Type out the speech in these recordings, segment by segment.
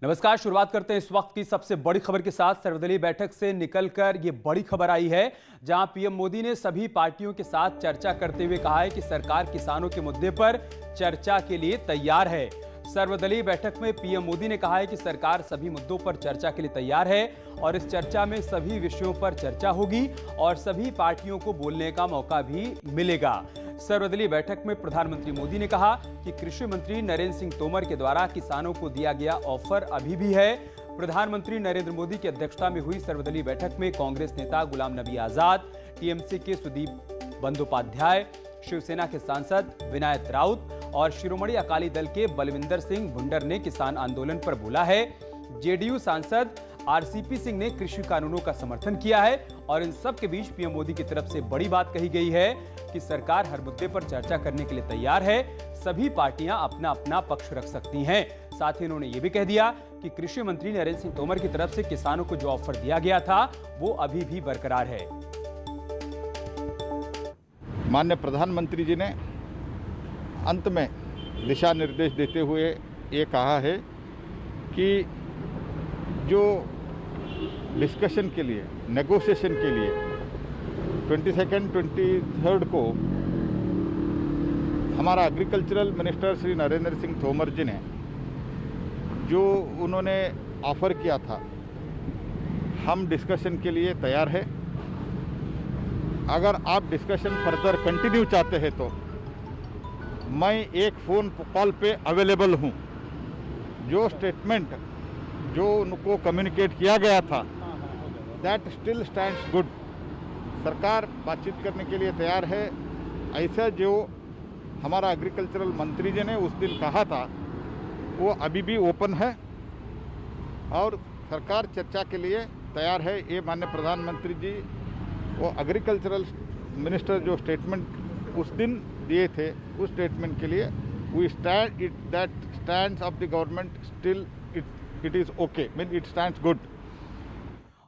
नमस्कार। शुरुआत करते हैं इस वक्त की सबसे बड़ी खबर के साथ। सर्वदलीय बैठक से निकलकर ये बड़ी खबर आई है, जहां पीएम मोदी ने सभी पार्टियों के साथ चर्चा करते हुए कहा है कि सरकार किसानों के मुद्दे पर चर्चा के लिए तैयार है। सर्वदलीय बैठक में पीएम मोदी ने कहा है कि सरकार सभी मुद्दों पर चर्चा के लिए तैयार है और इस चर्चा में सभी विषयों पर चर्चा होगी और सभी पार्टियों को बोलने का मौका भी मिलेगा। सर्वदलीय बैठक में प्रधानमंत्री मोदी ने कहा कि कृषि मंत्री नरेंद्र सिंह तोमर के द्वारा किसानों को दिया गया ऑफर अभी भी है। प्रधानमंत्री नरेंद्र मोदी की अध्यक्षता में हुई सर्वदलीय बैठक में कांग्रेस नेता गुलाम नबी आजाद, टीएमसी के सुदीप बंदोपाध्याय, शिवसेना के सांसद विनायक राउत और शिरोमणि अकाली दल के बलविंदर सिंह भुंडर ने किसान आंदोलन पर बोला है। जेडीयू सांसद आरसीपी सिंह ने कृषि कानूनों का समर्थन किया है और इन सब के बीच पीएम मोदी की तरफ से बड़ी बात कही गई है कि सरकार हर मुद्दे पर चर्चा करने के लिए तैयार है। सभी पार्टियां अपना अपना पक्ष रख सकती हैं। साथ ही उन्होंने ये भी कह दिया कि कृषि मंत्री नरेंद्र सिंह तोमर की तरफ से किसानों को जो ऑफर दिया गया था वो अभी भी बरकरार है। माननीय प्रधानमंत्री जी ने अंत में दिशा निर्देश देते हुए ये कहा है कि जो डिस्कशन के लिए, नेगोशिएशन के लिए 22nd, 23rd को हमारा एग्रीकल्चरल मिनिस्टर श्री नरेंद्र सिंह तोमर जी ने जो उन्होंने ऑफर किया था, हम डिस्कशन के लिए तैयार है। अगर आप डिस्कशन फर्दर कंटिन्यू चाहते हैं तो मैं एक फ़ोन कॉल पे अवेलेबल हूँ। जो स्टेटमेंट जो उनको कम्युनिकेट किया गया था दैट स्टिल स्टैंड्स गुड। सरकार बातचीत करने के लिए तैयार है। ऐसा जो हमारा एग्रीकल्चरल मंत्री जी ने उस दिन कहा था वो अभी भी ओपन है और सरकार चर्चा के लिए तैयार है। ये माननीय प्रधानमंत्री जी वो एग्रीकल्चरल मिनिस्टर जो स्टेटमेंट उस दिन दिए थे उस स्टेटमेंट के लिए we stand it that stands of the government still it is okay, mean it stands good.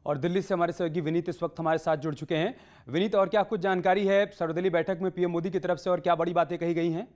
और दिल्ली से हमारे सहयोगी विनीत इस वक्त हमारे साथ जुड़ चुके हैं। विनीत, और क्या कुछ जानकारी है सर्वदलीय बैठक में पीएम मोदी की तरफ से और क्या बड़ी बातें कही गई हैं?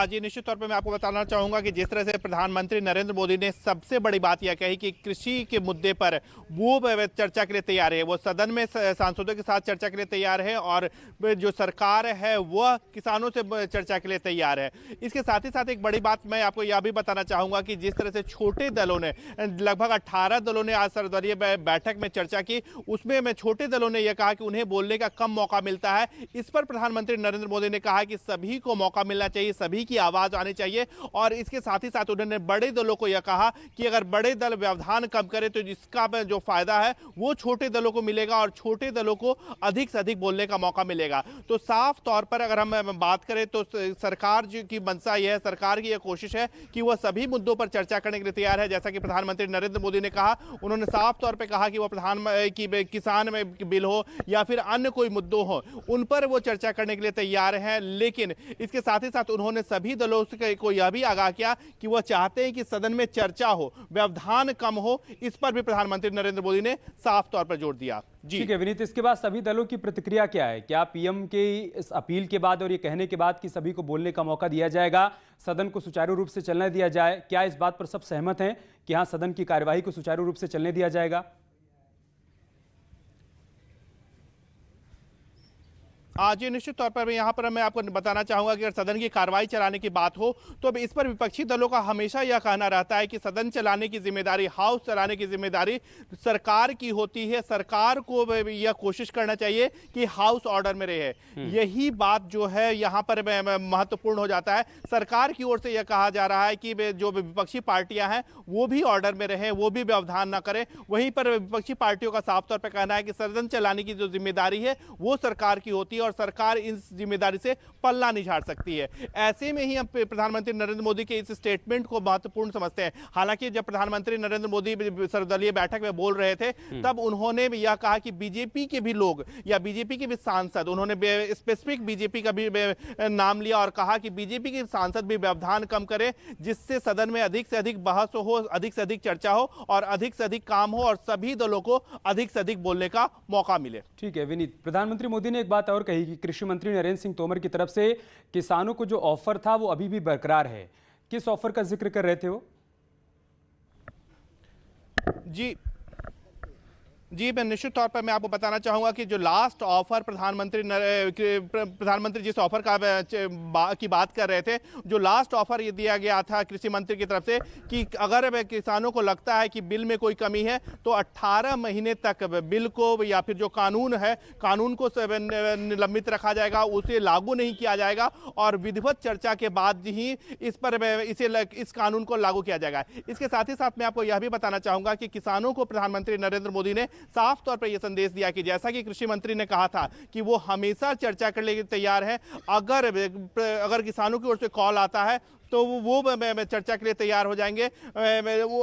जी, निश्चित तौर पे मैं आपको बताना चाहूँगा कि जिस तरह से प्रधानमंत्री नरेंद्र मोदी ने सबसे बड़ी बात यह कही कि कृषि के मुद्दे पर वो चर्चा के लिए तैयार है, वो सदन में सांसदों के साथ चर्चा के लिए तैयार है और जो सरकार है वह किसानों से चर्चा के लिए तैयार है। इसके साथ ही साथ एक बड़ी बात मैं आपको यह भी बताना चाहूँगा कि जिस तरह से छोटे दलों ने लगभग 18 दलों ने आज सर्वदलीय बैठक में चर्चा की, उसमें छोटे दलों ने यह कहा कि उन्हें बोलने का कम मौका मिलता है। इस पर प्रधानमंत्री नरेंद्र मोदी ने कहा कि सभी को मौका मिलना चाहिए, सभी की आवाज आनी चाहिए और इसके साथ ही साथ उन्होंने बड़े दलों को यह कहा कि अगर बड़े दल व्यवधान कम करें तो जिसका जो फायदा है वो छोटे दलों को मिलेगा और छोटे दलों को अधिक से अधिक बोलने का मौका मिलेगा। तो साफ तौर पर अगर हम बात करें तो सरकार की मंशा यह है, सरकार की यह कोशिश है कि वह सभी मुद्दों पर चर्चा करने के लिए तैयार है। जैसा कि प्रधानमंत्री नरेंद्र मोदी ने कहा, उन्होंने साफ तौर पर कहा कि वह किसान बिल हो या फिर अन्य कोई मुद्दों हो उन पर वो चर्चा करने के लिए तैयार है। लेकिन इसके साथ ही साथ उन्होंने सभी दलों को यह भी आगाह किया कि वह चाहते हैं कि सदन में चर्चा हो, व्यवधान कम हो। इस पर भी प्रधानमंत्री नरेंद्र मोदी ने साफ तौर पर जोर दिया। जी ठीक है विनीत, इसके बाद सभी दलों की प्रतिक्रिया क्या है? क्या पीएम के इस अपील के बाद और ये कहने के बाद कि सभी को बोलने का मौका दिया जाएगा, सदन को सुचारू रूप से चलने दिया जाए, क्या इस बात पर सब सहमत हैं कि हाँ, सदन की कार्यवाही को सुचारू रूप से चलने दिया जाएगा? जी, निश्चित तौर पर यहाँ पर मैं आपको बताना चाहूँगा कि अगर सदन की कार्रवाई चलाने की बात हो तो अब इस पर विपक्षी दलों का हमेशा यह कहना रहता है कि सदन चलाने की जिम्मेदारी, हाउस चलाने की जिम्मेदारी सरकार की होती है। सरकार को यह कोशिश करना चाहिए कि हाउस ऑर्डर में रहे। यही बात जो है यहाँ पर महत्वपूर्ण हो जाता है। सरकार की ओर से यह कहा जा रहा है कि जो विपक्षी पार्टियां हैं वो भी ऑर्डर में रहे, वो भी व्यवधान न करें। वहीं पर विपक्षी पार्टियों का साफ तौर पर कहना है कि सदन चलाने की जो जिम्मेदारी है वो सरकार की होती है और सरकार इस जिम्मेदारी से पल्ला नहीं झाड़ सकती है। ऐसे में ही हम प्रधानमंत्री नरेंद्र मोदी के इस स्टेटमेंट को महत्वपूर्ण समझते हैं। हालांकि जब प्रधानमंत्री नरेंद्र मोदी सर्वदलीय बैठक में बोल रहे थे तब उन्होंने यह कहा कि बीजेपी के भी लोग या बीजेपी के भी सांसद, उन्होंने स्पेसिफिक बीजेपी का भी नाम लिया और कहा कि बीजेपी के सांसद भी व्यवधान कम करें जिससे सदन में अधिक से अधिक बहस हो, अधिक से अधिक चर्चा हो और अधिक से अधिक काम हो और सभी दलों को अधिक से अधिक बोलने का मौका मिले। ठीक है विनीत, प्रधानमंत्री मोदी ने एक बात और कही कि कृषि मंत्री नरेंद्र सिंह तोमर की तरफ से किसानों को जो ऑफर था वो अभी भी बरकरार है। किस ऑफर का जिक्र कर रहे थे वो? जी मैं निश्चित तौर पर मैं आपको बताना चाहूंगा कि जो लास्ट ऑफर प्रधानमंत्री जिस ऑफर की बात कर रहे थे, जो लास्ट ऑफर ये दिया गया था कृषि मंत्री की तरफ से कि अगर किसानों को लगता है कि बिल में कोई कमी है तो 18 महीने तक बिल को या फिर जो कानून है कानून को निलंबित रखा जाएगा, उसे लागू नहीं किया जाएगा और विधिवत चर्चा के बाद ही इस कानून को लागू किया जाएगा। इसके साथ ही साथ मैं आपको यह भी बताना चाहूंगा कि किसानों को प्रधानमंत्री नरेंद्र मोदी ने साफ तौर पर यह संदेश दिया कि जैसा कि कृषि मंत्री ने कहा था कि वो हमेशा चर्चा करने के लिए तैयार है। अगर किसानों की ओर से कॉल आता है तो वो चर्चा के लिए तैयार हो जाएंगे।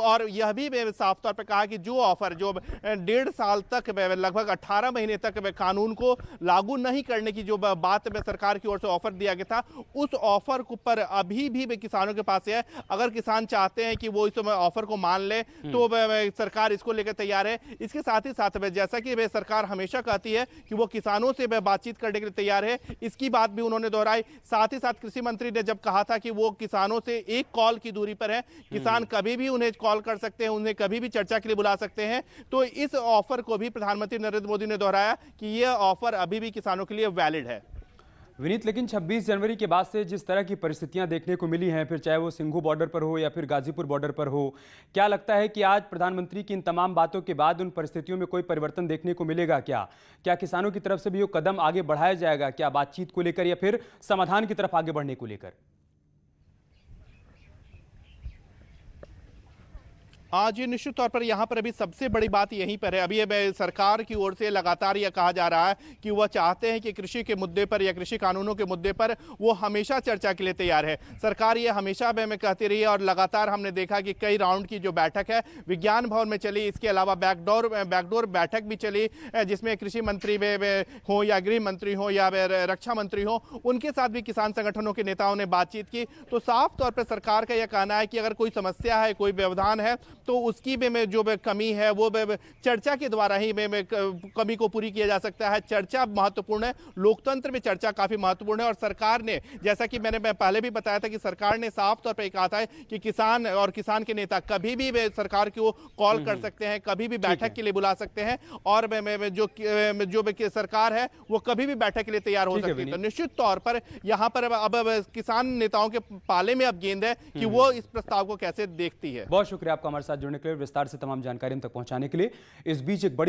और यह भी साफ तौर पर कहा कि जो ऑफर जो 1.5 साल तक लगभग 18 महीने तक कानून को लागू नहीं करने की जो बात में सरकार की ओर से ऑफर दिया गया था, उस ऑफर पर अभी भी किसानों के पास है। अगर किसान चाहते हैं कि वो इस ऑफर को मान ले तो सरकार इसको लेकर तैयार है। इसके साथ ही साथ जैसा कि सरकार हमेशा कहती है कि वो किसानों से बातचीत करने के लिए तैयार है, इसकी बात भी उन्होंने दोहराई। साथ ही साथ कृषि मंत्री ने जब कहा था कि वो किसानों से एक कॉल की दूरी पर है, किसान कभी भी उन्हें कॉल कर सकते हैं, उन्हें कभी भी चर्चा के लिए बुला सकते हैं, तो इस ऑफर को भी प्रधानमंत्री नरेंद्र मोदी ने दोहराया कि यह ऑफर अभी भी किसानों के लिए वैलिड है। विनीत, लेकिन 26 जनवरी के बाद से जिस तरह की परिस्थितियां देखने को मिली हैं, फिर चाहे वो सिंघू बॉर्डर पर हो या फिर गाजीपुर बॉर्डर पर हो, क्या लगता है कि आज प्रधानमंत्री की इन तमाम बातों के बाद उन परिस्थितियों में कोई परिवर्तन देखने को मिलेगा? क्या किसानों की तरफ से भी वो कदम आगे बढ़ाया जाएगा, क्या बातचीत को लेकर या फिर समाधान की तरफ आगे बढ़ने को लेकर? हाँ जी, निश्चित तौर पर यहाँ पर अभी सबसे बड़ी बात यहीं पर है। अभी सरकार की ओर से लगातार यह कहा जा रहा है कि वह चाहते हैं कि कृषि के मुद्दे पर या कृषि कानूनों के मुद्दे पर वो हमेशा चर्चा के लिए तैयार है। सरकार ये हमेशा में कहती रही है और लगातार हमने देखा कि कई राउंड की जो बैठक है विज्ञान भवन में चली, इसके अलावा बैकडोर बैठक भी चली जिसमें कृषि मंत्री हो या गृह मंत्री हो या रक्षा मंत्री हो, उनके साथ भी किसान संगठनों के नेताओं ने बातचीत की। तो साफ तौर पर सरकार का यह कहना है कि अगर कोई समस्या है, कोई व्यवधान है तो उसकी जो कमी है वो चर्चा के द्वारा ही कमी को पूरी किया जा सकता है। चर्चा महत्वपूर्ण है, लोकतंत्र में चर्चा काफी महत्वपूर्ण है और सरकार ने, जैसा कि मैंने पहले भी बताया था कि सरकार ने साफ तौर पर कहा था कि किसान और किसान के नेता कभी भी सरकार को कॉल कर सकते हैं, कभी भी बैठक के लिए बुला सकते हैं और जो सरकार है वो कभी भी बैठक के लिए तैयार हो सकती है। तो निश्चित तौर पर यहाँ पर अब किसान नेताओं के पाले में अब गेंद है कि वो इस प्रस्ताव को कैसे देखती है। बहुत शुक्रिया आपका हमारे साथ जुड़ने के लिए, विस्तार से तमाम जानकारी हम तक पहुंचाने के लिए। इस बीच एक बड़ी